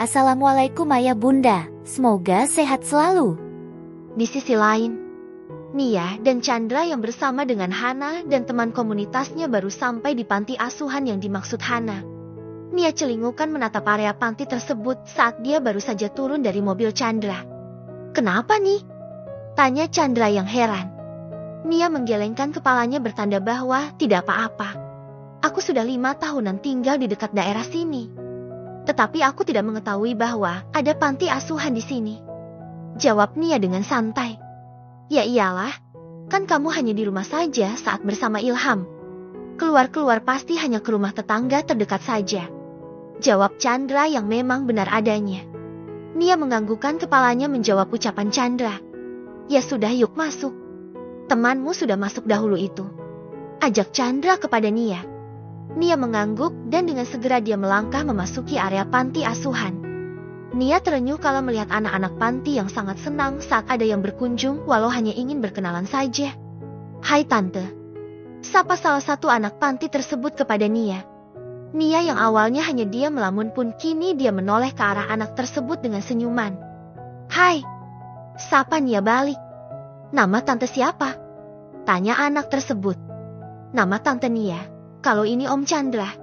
Assalamualaikum ayah bunda, semoga sehat selalu. Di sisi lain, Nia dan Chandra yang bersama dengan Hana dan teman komunitasnya baru sampai di panti asuhan yang dimaksud Hana. Nia celingukan menatap area panti tersebut saat dia baru saja turun dari mobil Chandra. "Kenapa nih?" tanya Chandra yang heran. Nia menggelengkan kepalanya bertanda bahwa tidak apa-apa. "Aku sudah 5 tahunan tinggal di dekat daerah sini. Tetapi aku tidak mengetahui bahwa ada panti asuhan di sini," jawab Nia dengan santai. "Ya iyalah, kan kamu hanya di rumah saja saat bersama Ilham. Keluar-keluar pasti hanya ke rumah tetangga terdekat saja," jawab Chandra yang memang benar adanya. Nia menganggukkan kepalanya menjawab ucapan Chandra. "Ya sudah, yuk masuk. Temanmu sudah masuk dahulu itu," ajak Chandra kepada Nia. Nia mengangguk dan dengan segera dia melangkah memasuki area panti asuhan. Nia terenyuh kalau melihat anak-anak panti yang sangat senang saat ada yang berkunjung walau hanya ingin berkenalan saja. "Hai tante," sapa salah satu anak panti tersebut kepada Nia. Nia yang awalnya hanya diam melamun pun kini dia menoleh ke arah anak tersebut dengan senyuman. "Hai," sapa Nia balik. "Nama tante siapa?" tanya anak tersebut. "Nama tante Nia. Kalau ini Om Chandra,"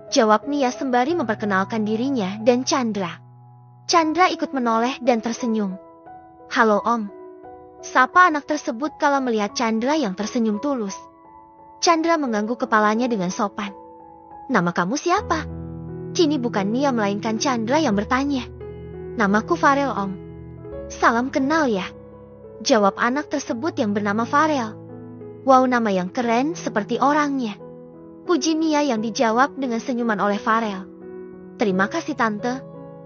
jawab Nia sembari memperkenalkan dirinya dan Chandra. Chandra ikut menoleh dan tersenyum. "Halo Om," sapa anak tersebut kala melihat Chandra yang tersenyum tulus. Chandra mengangguk kepalanya dengan sopan. "Nama kamu siapa?" Kini bukan Nia melainkan Chandra yang bertanya. "Namaku Farel Om." "Salam kenal ya," jawab anak tersebut yang bernama Farel. "Wow, nama yang keren seperti orangnya," puji Nia yang dijawab dengan senyuman oleh Farel. "Terima kasih tante.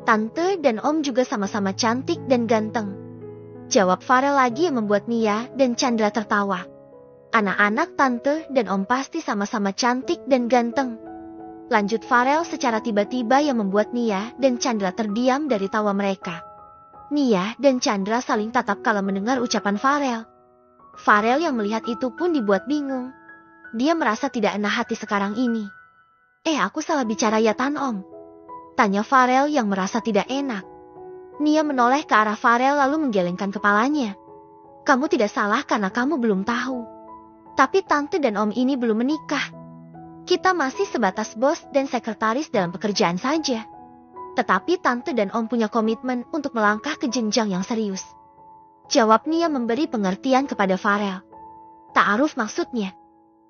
Tante dan Om juga sama-sama cantik dan ganteng," jawab Farel lagi yang membuat Nia dan Chandra tertawa. "Anak-anak tante dan Om pasti sama-sama cantik dan ganteng," lanjut Farel secara tiba-tiba yang membuat Nia dan Chandra terdiam dari tawa mereka. Nia dan Chandra saling tatap kala mendengar ucapan Farel. Farel yang melihat itu pun dibuat bingung. Dia merasa tidak enak hati sekarang ini. Aku salah bicara ya Tan Om?" tanya Farel yang merasa tidak enak. Nia menoleh ke arah Farel lalu menggelengkan kepalanya. "Kamu tidak salah karena kamu belum tahu. Tapi tante dan Om ini belum menikah. Kita masih sebatas bos dan sekretaris dalam pekerjaan saja. Tetapi tante dan Om punya komitmen untuk melangkah ke jenjang yang serius," jawab Nia memberi pengertian kepada Farel. "Ta'aruf maksudnya?"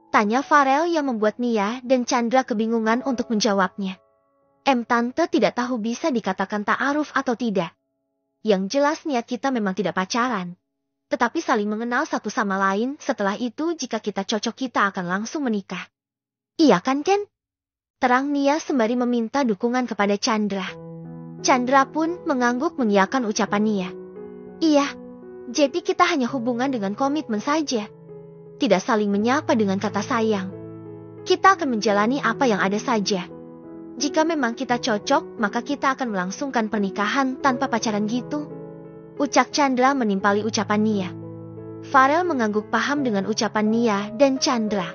tanya Farel yang membuat Nia dan Chandra kebingungan untuk menjawabnya. Tante tidak tahu bisa dikatakan ta'aruf atau tidak. Yang jelas niat kita memang tidak pacaran. Tetapi saling mengenal satu sama lain, setelah itu jika kita cocok kita akan langsung menikah. Iya kan Ken? Terang Nia sembari meminta dukungan kepada Chandra. Chandra pun mengangguk mengiyakan ucapan Nia. Iya, jadi kita hanya hubungan dengan komitmen saja. Tidak saling menyapa dengan kata sayang. Kita akan menjalani apa yang ada saja. Jika memang kita cocok, maka kita akan melangsungkan pernikahan tanpa pacaran gitu, ucap Chandra menimpali ucapan Nia. Farel mengangguk paham dengan ucapan Nia dan Chandra.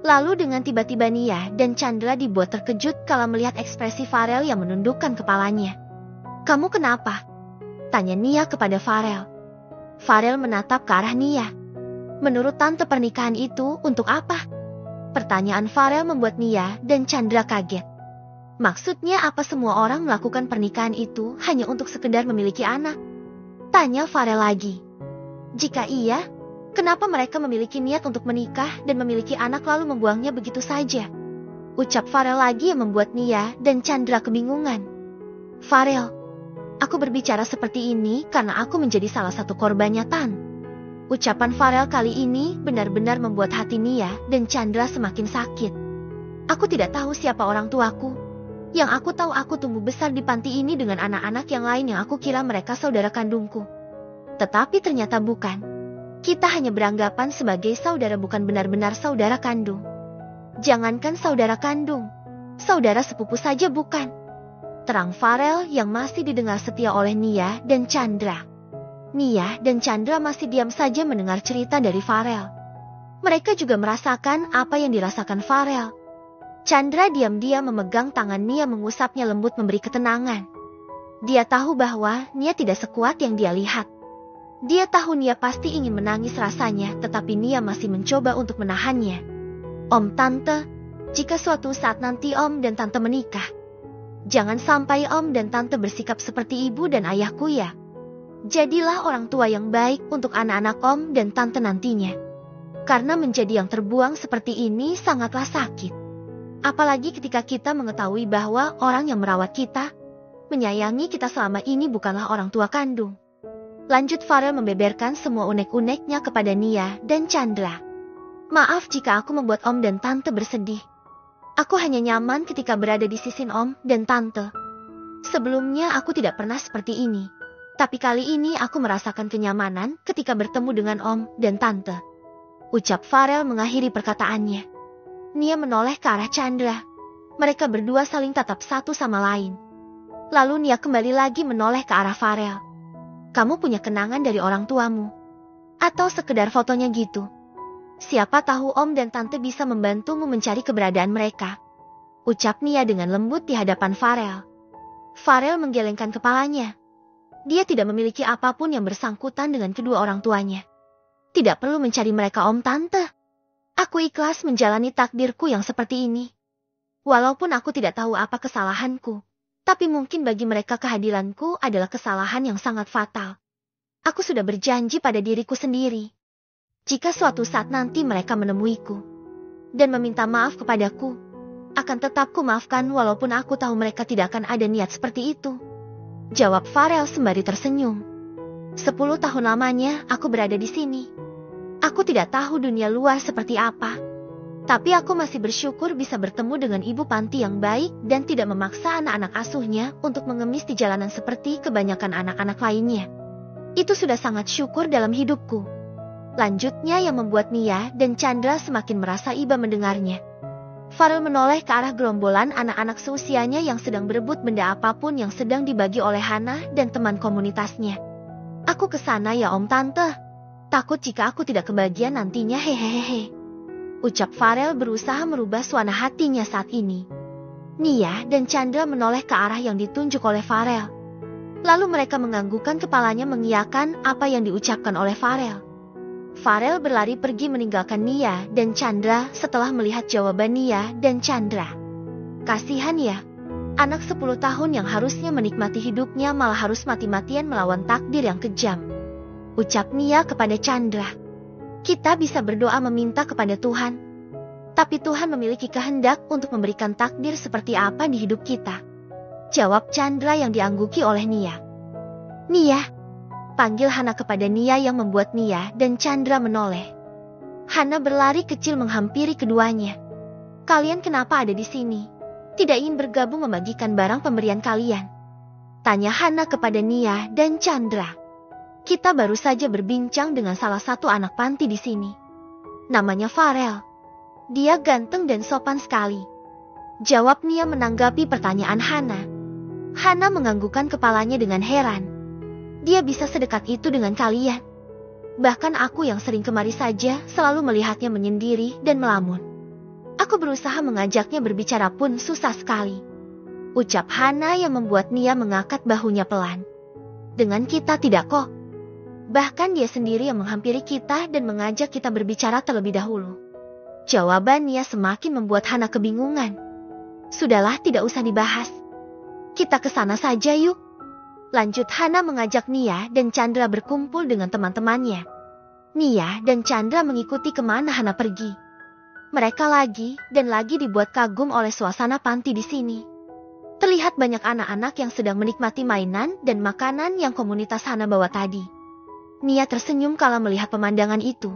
Lalu dengan tiba-tiba Nia dan Chandra dibuat terkejut kala melihat ekspresi Farel yang menundukkan kepalanya. "Kamu kenapa?" tanya Nia kepada Farel. Farel menatap ke arah Nia. "Menurut tante pernikahan itu untuk apa?" Pertanyaan Farel membuat Nia dan Chandra kaget. "Maksudnya apa semua orang melakukan pernikahan itu hanya untuk sekedar memiliki anak?" tanya Farel lagi. "Jika iya, kenapa mereka memiliki niat untuk menikah dan memiliki anak lalu membuangnya begitu saja?" ucap Farel lagi yang membuat Nia dan Chandra kebingungan. "Farel, aku berbicara seperti ini karena aku menjadi salah satu korbannya Tan." Ucapan Farel kali ini benar-benar membuat hati Nia dan Chandra semakin sakit. "Aku tidak tahu siapa orang tuaku. Yang aku tahu aku tumbuh besar di panti ini dengan anak-anak yang lain yang aku kira mereka saudara kandungku. Tetapi ternyata bukan. Kita hanya beranggapan sebagai saudara bukan benar-benar saudara kandung. Jangankan saudara kandung, saudara sepupu saja bukan," terang Farel yang masih didengar setia oleh Nia dan Chandra. Nia dan Chandra masih diam saja mendengar cerita dari Farel. Mereka juga merasakan apa yang dirasakan Farel. Chandra diam-diam memegang tangan Nia mengusapnya lembut memberi ketenangan. Dia tahu bahwa Nia tidak sekuat yang dia lihat. Dia tahu Nia pasti ingin menangis rasanya, tetapi Nia masih mencoba untuk menahannya. Om Tante, jika suatu saat nanti Om dan Tante menikah, jangan sampai Om dan Tante bersikap seperti ibu dan ayahku ya. Jadilah orang tua yang baik untuk anak-anak Om dan Tante nantinya. Karena menjadi yang terbuang seperti ini sangatlah sakit. Apalagi ketika kita mengetahui bahwa orang yang merawat kita, menyayangi kita selama ini bukanlah orang tua kandung. Lanjut Farel membeberkan semua unek-uneknya kepada Nia dan Chandra. Maaf jika aku membuat Om dan Tante bersedih. Aku hanya nyaman ketika berada di sisi Om dan Tante. Sebelumnya aku tidak pernah seperti ini. Tapi kali ini aku merasakan kenyamanan ketika bertemu dengan Om dan Tante. Ucap Farel mengakhiri perkataannya. Nia menoleh ke arah Chandra. Mereka berdua saling tatap satu sama lain. Lalu Nia kembali lagi menoleh ke arah Farel. Kamu punya kenangan dari orang tuamu? Atau sekedar fotonya gitu? Siapa tahu Om dan Tante bisa membantumu mencari keberadaan mereka. Ucap Nia dengan lembut di hadapan Farel. Farel menggelengkan kepalanya. Dia tidak memiliki apapun yang bersangkutan dengan kedua orang tuanya. Tidak perlu mencari mereka Om Tante. Aku ikhlas menjalani takdirku yang seperti ini. Walaupun aku tidak tahu apa kesalahanku. Tapi mungkin bagi mereka kehadiranku adalah kesalahan yang sangat fatal. Aku sudah berjanji pada diriku sendiri. Jika suatu saat nanti mereka menemuiku dan meminta maaf kepadaku, akan tetap ku maafkan walaupun aku tahu mereka tidak akan ada niat seperti itu. Jawab Farel sembari tersenyum. 10 tahun lamanya aku berada di sini. Aku tidak tahu dunia luar seperti apa. Tapi aku masih bersyukur bisa bertemu dengan ibu panti yang baik dan tidak memaksa anak-anak asuhnya untuk mengemis di jalanan seperti kebanyakan anak-anak lainnya. Itu sudah sangat syukur dalam hidupku. Lanjutnya yang membuat Nia dan Chandra semakin merasa iba mendengarnya. Farel menoleh ke arah gerombolan anak-anak seusianya yang sedang berebut benda apapun yang sedang dibagi oleh Hana dan teman komunitasnya. Aku kesana ya Om Tante. Takut jika aku tidak kebagian nantinya hehehe. Ucap Farel berusaha merubah suasana hatinya saat ini. Nia dan Chandra menoleh ke arah yang ditunjuk oleh Farel. Lalu mereka menganggukkan kepalanya mengiyakan apa yang diucapkan oleh Farel. Farel berlari pergi meninggalkan Nia dan Chandra setelah melihat jawaban Nia dan Chandra. Kasihan ya, anak 10 tahun yang harusnya menikmati hidupnya malah harus mati-matian melawan takdir yang kejam. Ucap Nia kepada Chandra. Kita bisa berdoa meminta kepada Tuhan. Tapi Tuhan memiliki kehendak untuk memberikan takdir seperti apa di hidup kita. Jawab Chandra yang diangguki oleh Nia. Nia, panggil Hana kepada Nia yang membuat Nia dan Chandra menoleh. Hana berlari kecil menghampiri keduanya. Kalian kenapa ada di sini? Tidak ingin bergabung membagikan barang pemberian kalian? Tanya Hana kepada Nia dan Chandra. Kita baru saja berbincang dengan salah satu anak panti di sini. Namanya Farel. Dia ganteng dan sopan sekali. Jawab Nia menanggapi pertanyaan Hana. Hana menganggukkan kepalanya dengan heran. Dia bisa sedekat itu dengan kalian. Bahkan aku yang sering kemari saja selalu melihatnya menyendiri dan melamun. Aku berusaha mengajaknya berbicara pun susah sekali. Ucap Hana yang membuat Nia mengangkat bahunya pelan. Dengan kita tidak kok. Bahkan dia sendiri yang menghampiri kita dan mengajak kita berbicara terlebih dahulu. Jawaban Nia semakin membuat Hana kebingungan. Sudahlah, tidak usah dibahas. Kita ke sana saja yuk. Lanjut Hana mengajak Nia dan Chandra berkumpul dengan teman-temannya. Nia dan Chandra mengikuti kemana Hana pergi. Mereka lagi dan lagi dibuat kagum oleh suasana panti di sini. Terlihat banyak anak-anak yang sedang menikmati mainan dan makanan yang komunitas Hana bawa tadi. Nia tersenyum kala melihat pemandangan itu.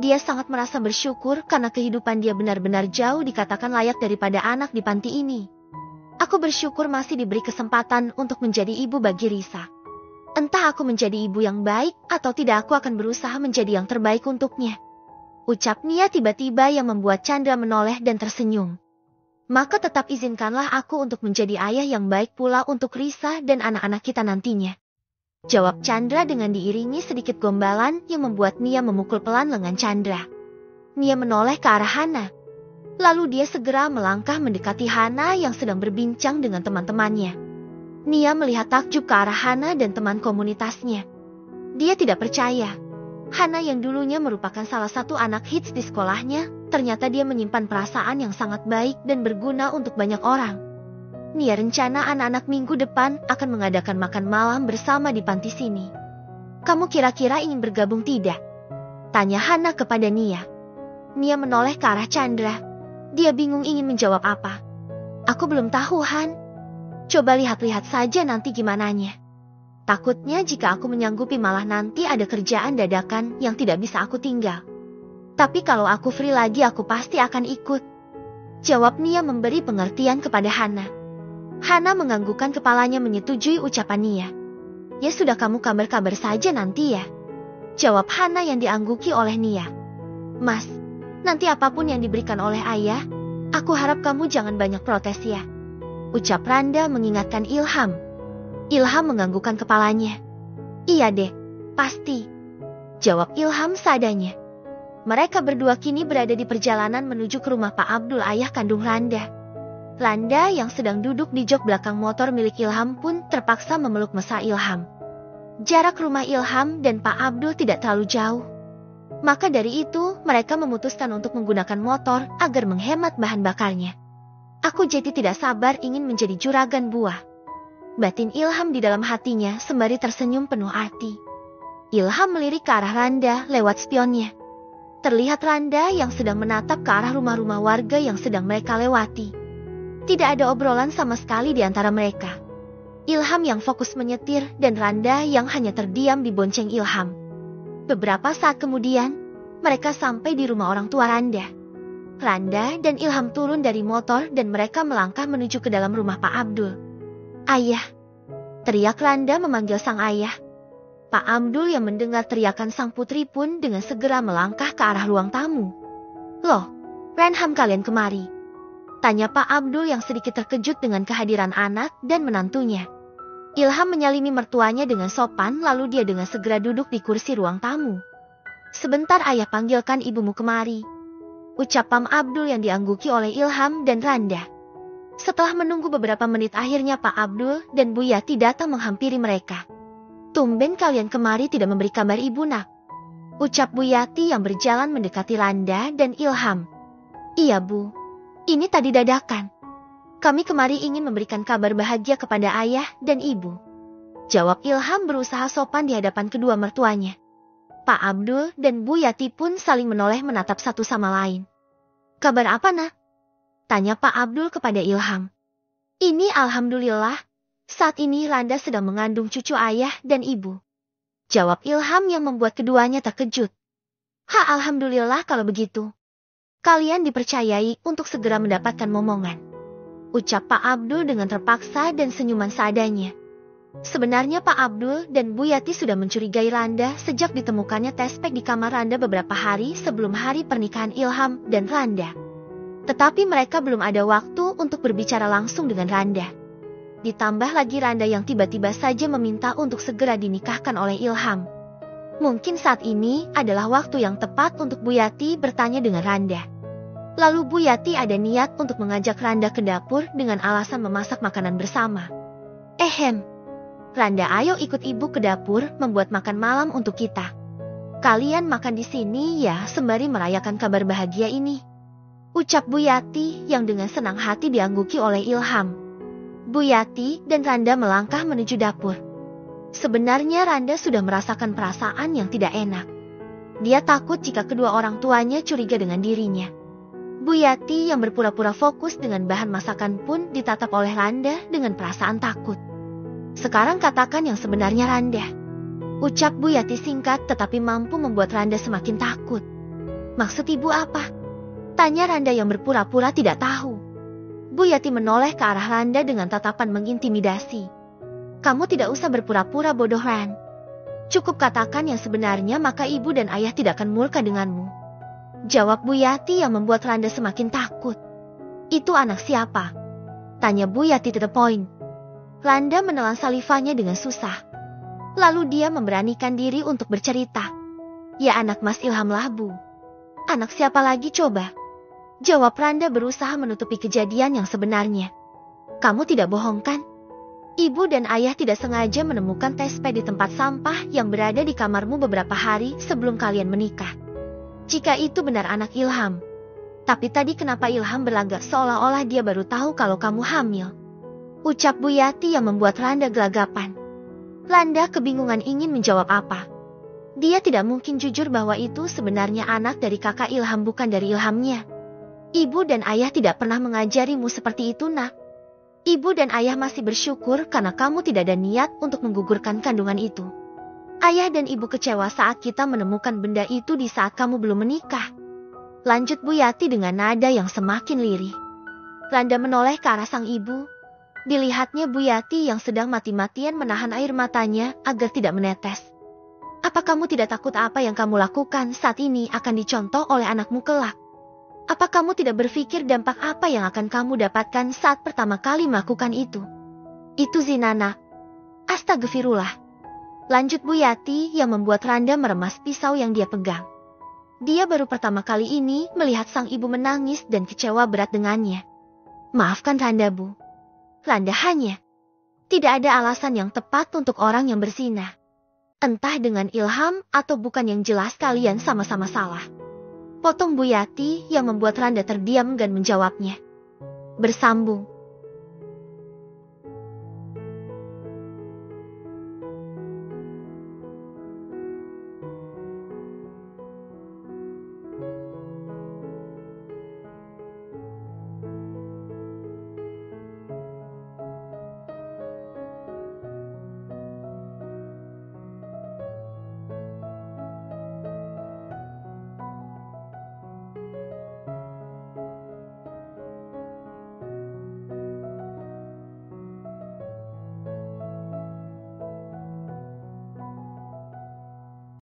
Dia sangat merasa bersyukur karena kehidupan dia benar-benar jauh dikatakan layak daripada anak di panti ini. Aku bersyukur masih diberi kesempatan untuk menjadi ibu bagi Risa. Entah aku menjadi ibu yang baik atau tidak, aku akan berusaha menjadi yang terbaik untuknya. Ucap Nia tiba-tiba yang membuat Chandra menoleh dan tersenyum. Maka tetap izinkanlah aku untuk menjadi ayah yang baik pula untuk Risa dan anak-anak kita nantinya. Jawab Chandra dengan diiringi sedikit gombalan yang membuat Nia memukul pelan lengan Chandra. Nia menoleh ke arah Hana. Lalu dia segera melangkah mendekati Hana yang sedang berbincang dengan teman-temannya. Nia melihat takjub ke arah Hana dan teman komunitasnya. Dia tidak percaya. Hana yang dulunya merupakan salah satu anak hits di sekolahnya, ternyata dia menyimpan perasaan yang sangat baik dan berguna untuk banyak orang. Nia rencana anak-anak minggu depan akan mengadakan makan malam bersama di panti sini. Kamu kira-kira ingin bergabung tidak? Tanya Hana kepada Nia. Nia menoleh ke arah Chandra. Dia bingung ingin menjawab apa. Aku belum tahu, Han. Coba lihat-lihat saja nanti gimananya. Takutnya jika aku menyanggupi malah nanti ada kerjaan dadakan yang tidak bisa aku tinggal. Tapi kalau aku free lagi aku pasti akan ikut. Jawab Nia memberi pengertian kepada Hana. Hana menganggukkan kepalanya menyetujui ucapan Nia. Ya sudah, kamu kabar-kabar saja nanti ya. Jawab Hana yang diangguki oleh Nia. Mas, nanti apapun yang diberikan oleh ayah, aku harap kamu jangan banyak protes ya. Ucap Randa mengingatkan Ilham. Ilham menganggukkan kepalanya. Iya deh, pasti. Jawab Ilham seadanya. Mereka berdua kini berada di perjalanan menuju ke rumah Pak Abdul, ayah kandung Randa. Randa yang sedang duduk di jok belakang motor milik Ilham pun terpaksa memeluk mesra Ilham. Jarak rumah Ilham dan Pak Abdul tidak terlalu jauh. Maka dari itu mereka memutuskan untuk menggunakan motor agar menghemat bahan bakarnya. Aku jadi tidak sabar ingin menjadi juragan buah. Batin Ilham di dalam hatinya sembari tersenyum penuh arti. Ilham melirik ke arah Randa lewat spionnya. Terlihat Randa yang sedang menatap ke arah rumah-rumah warga yang sedang mereka lewati. Tidak ada obrolan sama sekali di antara mereka. Ilham yang fokus menyetir dan Randa yang hanya terdiam di bonceng Ilham. Beberapa saat kemudian, mereka sampai di rumah orang tua Randa. Randa dan Ilham turun dari motor dan mereka melangkah menuju ke dalam rumah Pak Abdul. Ayah, teriak Randa memanggil sang ayah. Pak Abdul yang mendengar teriakan sang putri pun dengan segera melangkah ke arah ruang tamu. Loh, Renham kalian kemari? Tanya Pak Abdul yang sedikit terkejut dengan kehadiran anak dan menantunya. Ilham menyalimi mertuanya dengan sopan lalu dia dengan segera duduk di kursi ruang tamu. Sebentar ayah, panggilkan ibumu kemari. Ucap Pak Abdul yang diangguki oleh Ilham dan Randa. Setelah menunggu beberapa menit akhirnya Pak Abdul dan Bu Yati datang menghampiri mereka. Tumben kalian kemari tidak memberi kabar ibu nak. Ucap Bu Yati yang berjalan mendekati Randa dan Ilham. Iya Bu, ini tadi dadakan. Kami kemari ingin memberikan kabar bahagia kepada ayah dan ibu. Jawab Ilham berusaha sopan di hadapan kedua mertuanya. Pak Abdul dan Bu Yati pun saling menoleh menatap satu sama lain. Kabar apa nak? Tanya Pak Abdul kepada Ilham. Ini alhamdulillah, saat ini Randa sedang mengandung cucu ayah dan ibu. Jawab Ilham yang membuat keduanya terkejut. Alhamdulillah kalau begitu. Kalian dipercayai untuk segera mendapatkan momongan. Ucap Pak Abdul dengan terpaksa dan senyuman seadanya. Sebenarnya Pak Abdul dan Bu Yati sudah mencurigai Randa sejak ditemukannya tespek di kamar Randa beberapa hari sebelum hari pernikahan Ilham dan Randa. Tetapi mereka belum ada waktu untuk berbicara langsung dengan Randa. Ditambah lagi Randa yang tiba-tiba saja meminta untuk segera dinikahkan oleh Ilham. Mungkin saat ini adalah waktu yang tepat untuk Bu Yati bertanya dengan Randa. Lalu Bu Yati ada niat untuk mengajak Randa ke dapur dengan alasan memasak makanan bersama. Randa, ayo ikut ibu ke dapur membuat makan malam untuk kita. Kalian makan di sini ya sembari merayakan kabar bahagia ini. Ucap Bu Yati yang dengan senang hati diangguki oleh Ilham. Bu Yati dan Randa melangkah menuju dapur. Sebenarnya Randa sudah merasakan perasaan yang tidak enak. Dia takut jika kedua orang tuanya curiga dengan dirinya. Bu Yati yang berpura-pura fokus dengan bahan masakan pun ditatap oleh Randa dengan perasaan takut. Sekarang katakan yang sebenarnya Randa. Ucap Bu Yati singkat tetapi mampu membuat Randa semakin takut. Maksud ibu apa? Tanya Randa yang berpura-pura tidak tahu. Bu Yati menoleh ke arah Randa dengan tatapan mengintimidasi. Kamu tidak usah berpura-pura bodoh, Ran. Cukup katakan yang sebenarnya maka ibu dan ayah tidak akan murka denganmu. Jawab Bu Yati yang membuat Randa semakin takut. Itu anak siapa? Tanya Bu Yati to the point. Randa menelan salivanya dengan susah. Lalu dia memberanikan diri untuk bercerita. Ya anak Mas Ilham lah Bu. Anak siapa lagi coba? Jawab Randa berusaha menutupi kejadian yang sebenarnya. Kamu tidak bohong kan? Ibu dan ayah tidak sengaja menemukan tespek di tempat sampah yang berada di kamarmu beberapa hari sebelum kalian menikah. Jika itu benar anak Ilham. Tapi tadi kenapa Ilham berlagak seolah-olah dia baru tahu kalau kamu hamil? Ucap Bu Yati yang membuat Randa gelagapan. Randa kebingungan ingin menjawab apa. Dia tidak mungkin jujur bahwa itu sebenarnya anak dari kakak Ilham bukan dari Ilhamnya. Ibu dan ayah tidak pernah mengajarimu seperti itu, nak. Ibu dan ayah masih bersyukur karena kamu tidak ada niat untuk menggugurkan kandungan itu. Ayah dan ibu kecewa saat kita menemukan benda itu di saat kamu belum menikah. Lanjut Bu Yati dengan nada yang semakin lirih. Randa menoleh ke arah sang ibu. Dilihatnya Bu Yati yang sedang mati-matian menahan air matanya agar tidak menetes. Apa kamu tidak takut apa yang kamu lakukan saat ini akan dicontoh oleh anakmu kelak? Apa kamu tidak berpikir dampak apa yang akan kamu dapatkan saat pertama kali melakukan itu? Itu zina, nak. Astagfirullah. Lanjut Bu Yati yang membuat Randa meremas pisau yang dia pegang. Dia baru pertama kali ini melihat sang ibu menangis dan kecewa berat dengannya. Maafkan Randa, Bu. Randa hanya tidak ada alasan yang tepat untuk orang yang berzina. Entah dengan Ilham atau bukan yang jelas kalian sama-sama salah. Potong Bu Yati yang membuat Randa terdiam dan menjawabnya. Bersambung.